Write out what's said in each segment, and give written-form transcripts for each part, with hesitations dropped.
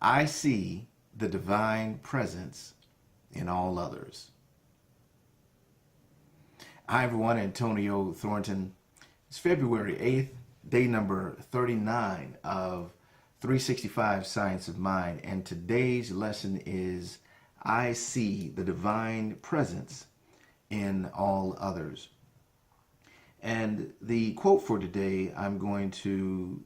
I see the divine presence in all others. Hi everyone, Antonio Thornton. It's February 8th, day number 39 of 365 Science of Mind, and today's lesson is I see the divine presence in all others. And the quote for today, I'm going to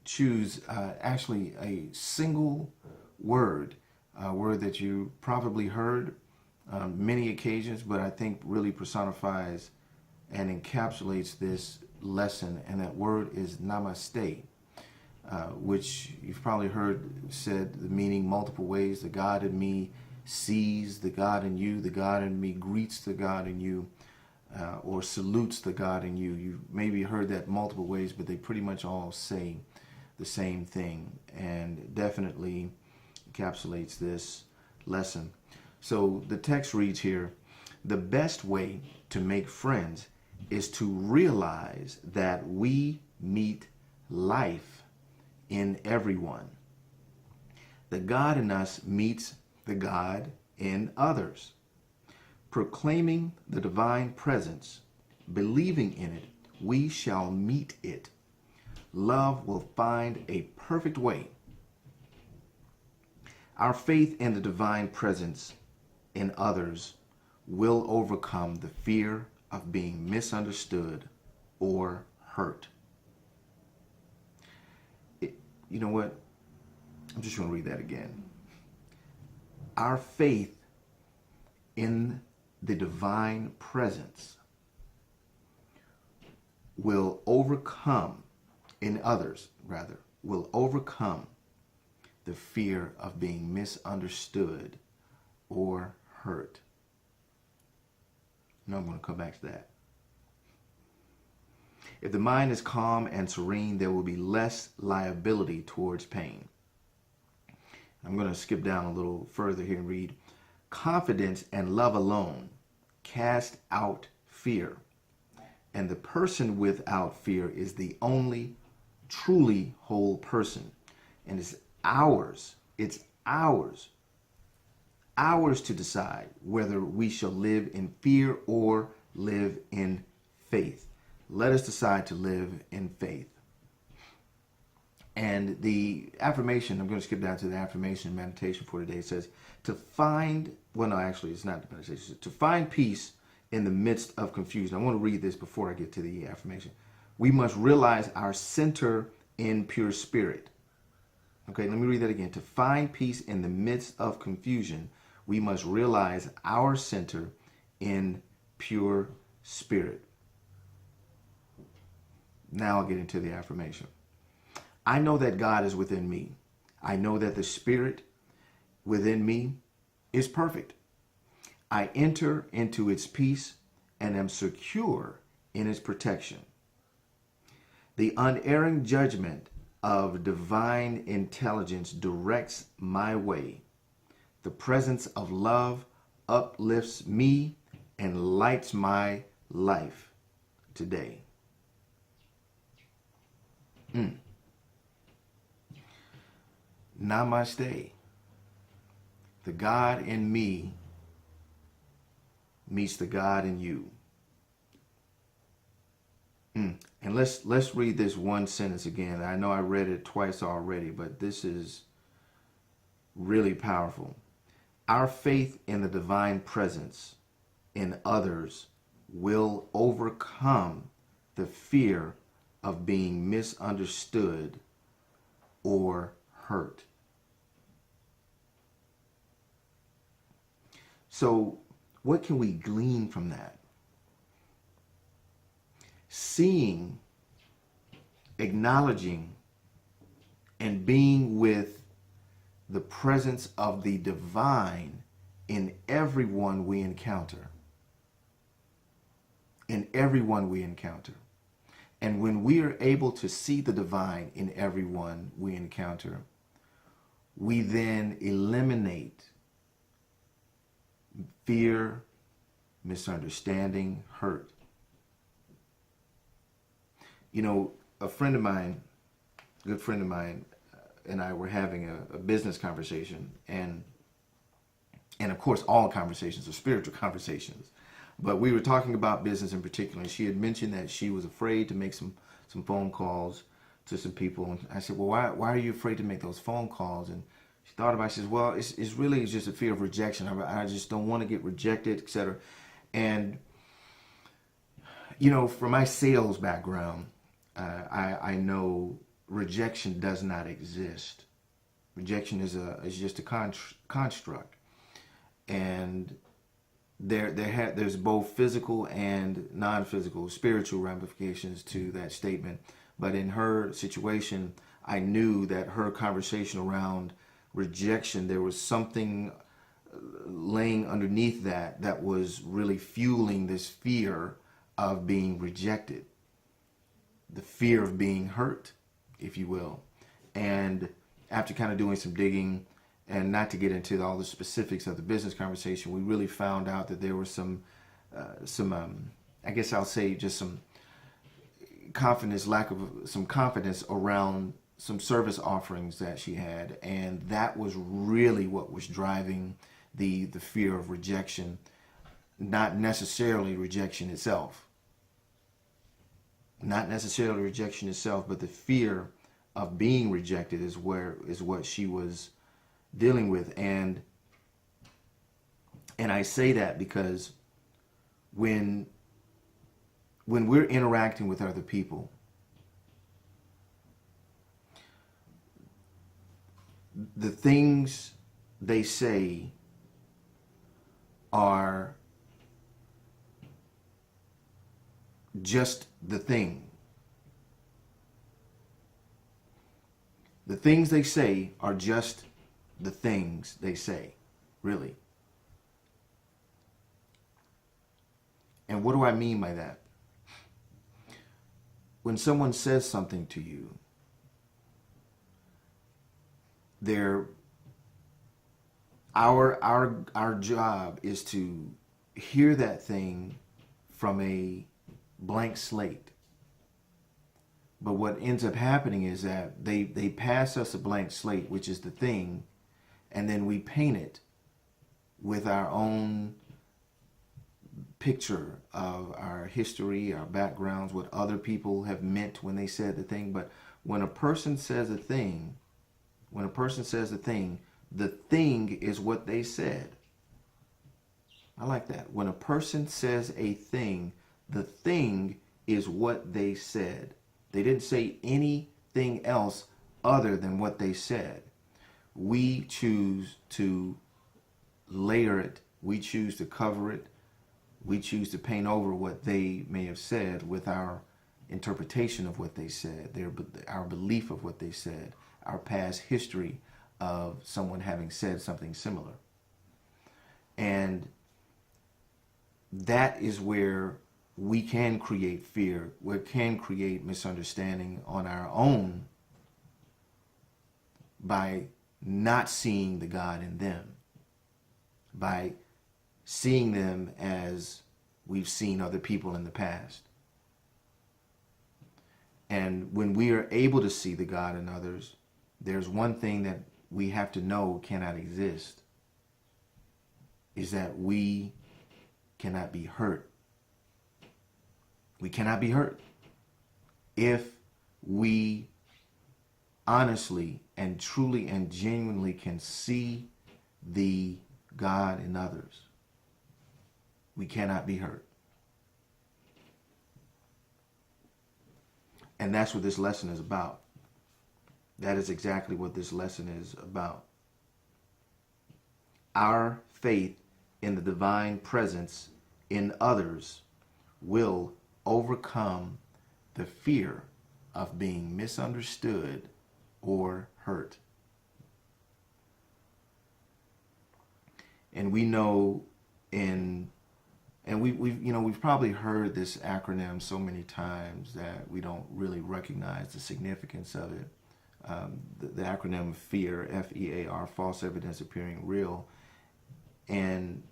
choose actually a single word, a word that you probably heard many occasions, but I think really personifies and encapsulates this lesson, and that word is namaste, which you've probably heard said the meaning multiple ways. The God in me sees the God in you, the God in me greets the God in you, or salutes the God in you. You've maybe heard that multiple ways, but they pretty much all say the same thing, and definitely encapsulates this lesson. So the text reads here, the best way to make friends is to realize that we meet life in everyone. The God in us meets the God in others. Proclaiming the divine presence, believing in it, we shall meet it. Love will find a perfect way. Our faith in the divine presence in others will overcome the fear of being misunderstood or hurt. You know what? I'm just going to read that again. Our faith in the divine presence will overcome, in others rather, will overcome the fear of being misunderstood or hurt. Now I'm going to come back to that. If the mind is calm and serene, there will be less liability towards pain. I'm going to skip down a little further here and read, confidence and love alone cast out fear, and the person without fear is the only truly whole person, and it's ours to decide whether we shall live in fear or live in faith. Let us decide to live in faith. And the affirmation, I'm going to skip down to the affirmation meditation for today. It says to find, well, no, actually, it's not the meditation. To find peace in the midst of confusion. I want to read this before I get to the affirmation. We must realize our center in pure spirit. Okay, let me read that again. To find peace in the midst of confusion, we must realize our center in pure spirit. Now I'll get into the affirmation. I know that God is within me. I know that the spirit within me is perfect. I enter into its peace and am secure in its protection. The unerring judgment of divine intelligence directs my way. The presence of love uplifts me and lights my life today. Namaste. The God in me meets the God in you. And let's read this one sentence again. I know I read it twice already, but this is really powerful. Our faith in the divine presence in others will overcome the fear of being misunderstood or hurt. So, what can we glean from that? Seeing, acknowledging, and being with the presence of the divine in everyone we encounter. In everyone we encounter. And when we are able to see the divine in everyone we encounter, we then eliminate fear, misunderstanding, hurt. You know, a friend of mine, good friend of mine, and I were having a business conversation, and of course all conversations are spiritual conversations, but we were talking about business in particular, and she had mentioned that she was afraid to make some phone calls to some people. And I said, well, why are you afraid to make those phone calls? And she thought about it. She says, well, it's really just a fear of rejection. I just don't want to get rejected, etc. And you know, from my sales background, I know rejection does not exist. Rejection is just a construct, and there's both physical and non-physical, spiritual ramifications to that statement. But in her situation, I knew that her conversation around rejection, there was something laying underneath that was really fueling this fear of being rejected, the fear of being hurt, if you will. And after kind of doing some digging, and not to get into all the specifics of the business conversation, we really found out that there was some I guess I'll say just some lack of some confidence around some service offerings that she had, and that was really what was driving the fear of rejection, not necessarily rejection itself. Not necessarily rejection itself, but the fear of being rejected is what she was dealing with. And I say that because when we're interacting with other people, the things they say are just the thing. The things they say are just the things they say, really. And what do I mean by that? When someone says something to you, our job is to hear that thing from a blank slate. But what ends up happening is that they pass us a blank slate, which is the thing, and then we paint it with our own picture of our history, our backgrounds, what other people have meant when they said the thing. But when a person says a thing, the thing is what they said. I like that. When a person says a thing, the thing is what they said. They didn't say anything else other than what they said. We choose to layer it. We choose to cover it. We choose to paint over what they may have said with our interpretation of what they said, our belief of what they said, our past history of someone having said something similar. And that is where we can create fear, we can create misunderstanding on our own by not seeing the God in them, by seeing them as we've seen other people in the past. And when we are able to see the God in others, there's one thing that we have to know cannot exist, is that we cannot be hurt. We cannot be hurt if we honestly and truly and genuinely can see the God in others. We cannot be hurt. And that's what this lesson is about. That is exactly what this lesson is about. Our faith in the divine presence in others will overcome the fear of being misunderstood or hurt. And we know we've probably heard this acronym so many times that we don't really recognize the significance of it. The acronym FEAR, F-E-A-R, false evidence appearing real. And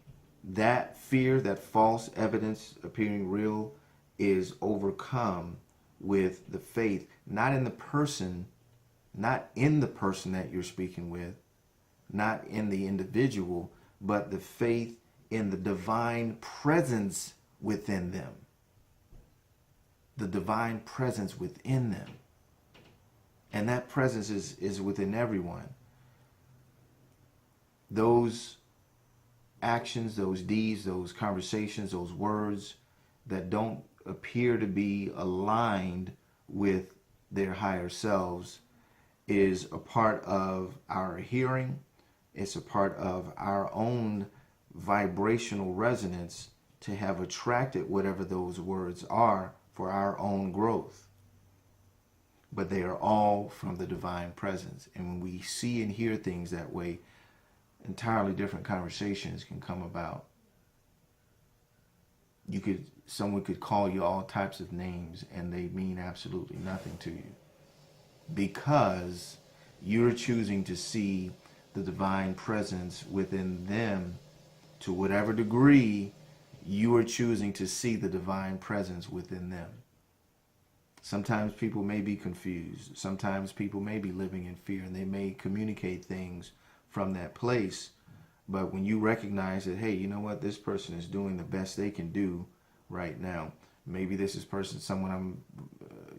that fear, that false evidence appearing real, is overcome with the faith, not in the person not in the person that you're speaking with, not in the individual, but the faith in the divine presence within them. The divine presence within them. And that presence is within everyone. Those actions, those deeds, those conversations, those words that don't appear to be aligned with their higher selves is a part of our hearing. It's a part of our own vibrational resonance to have attracted whatever those words are for our own growth. But they are all from the divine presence. And when we see and hear things that way, entirely different conversations can come about. Someone could call you all types of names and they mean absolutely nothing to you, because you're choosing to see the divine presence within them. To whatever degree you are choosing to see the divine presence within them. Sometimes people may be confused. Sometimes people may be living in fear, and they may communicate things from that place. But when you recognize that, hey, you know what, this person is doing the best they can do right now. Maybe this is someone I'm,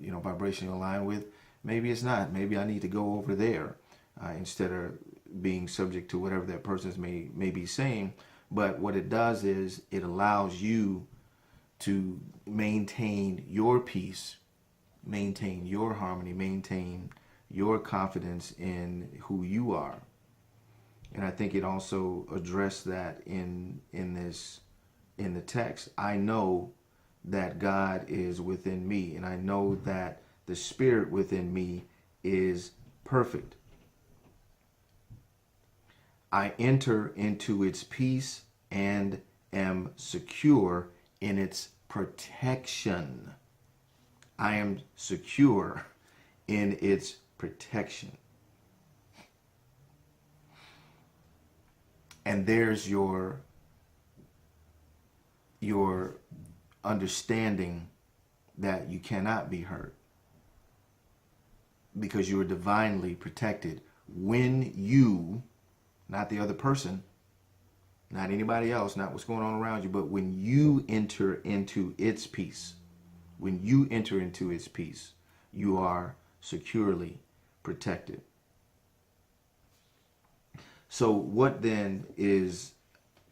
vibrationally aligned with. Maybe it's not. Maybe I need to go over there instead of being subject to whatever that person may be saying. But what it does is it allows you to maintain your peace, maintain your harmony, maintain your confidence in who you are. And I think it also addressed that in the text. I know that God is within me, and I know that the Spirit within me is perfect. I enter into its peace and am secure in its protection. I am secure in its protection. And there's your understanding that you cannot be hurt, because you are divinely protected when you, not the other person, not anybody else, not what's going on around you, but when you enter into its peace, when you enter into its peace, you are securely protected. So what then is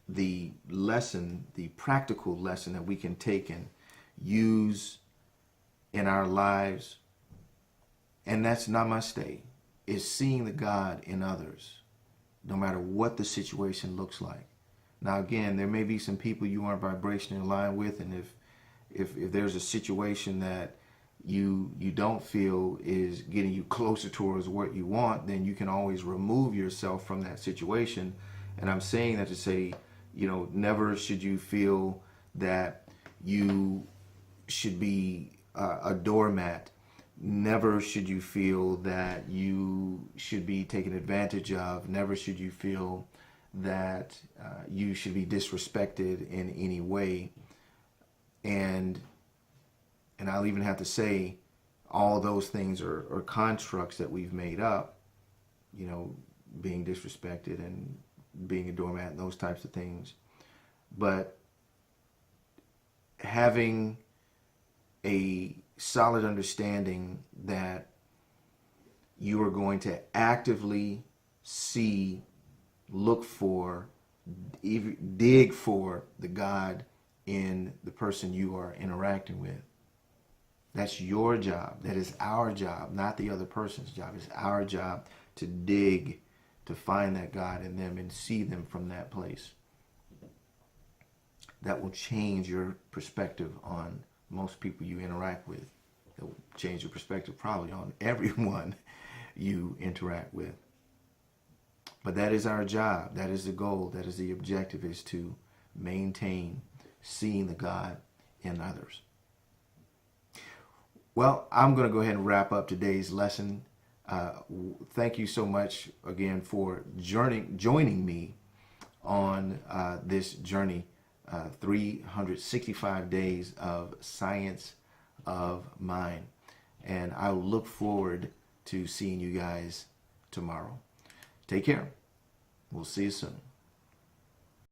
the lesson, the practical lesson that we can take and use in our lives? And that's namaste, is seeing the God in others, no matter what the situation looks like. Now, again, there may be some people you aren't vibrationally aligned with, and if there's a situation that you don't feel is getting you closer towards what you want, then you can always remove yourself from that situation. And I'm saying that to say, never should you feel that you should be a doormat. Never should you feel that you should be taken advantage of. Never should you feel that you should be disrespected in any way. And I'll even have to say, all those things are constructs that we've made up, being disrespected and being a doormat and those types of things. But having a solid understanding that you are going to actively see, look for, dig for the God in the person you are interacting with. That's your job. That is our job, not the other person's job. It's our job to dig, to find that God in them and see them from that place. That will change your perspective on most people you interact with. It will change your perspective probably on everyone you interact with. But that is our job. That is the goal. That is the objective, is to maintain seeing the God in others. Well, I'm going to go ahead and wrap up today's lesson. Thank you so much again for joining me on this journey, 365 days of science of mind. And I look forward to seeing you guys tomorrow. Take care. We'll see you soon.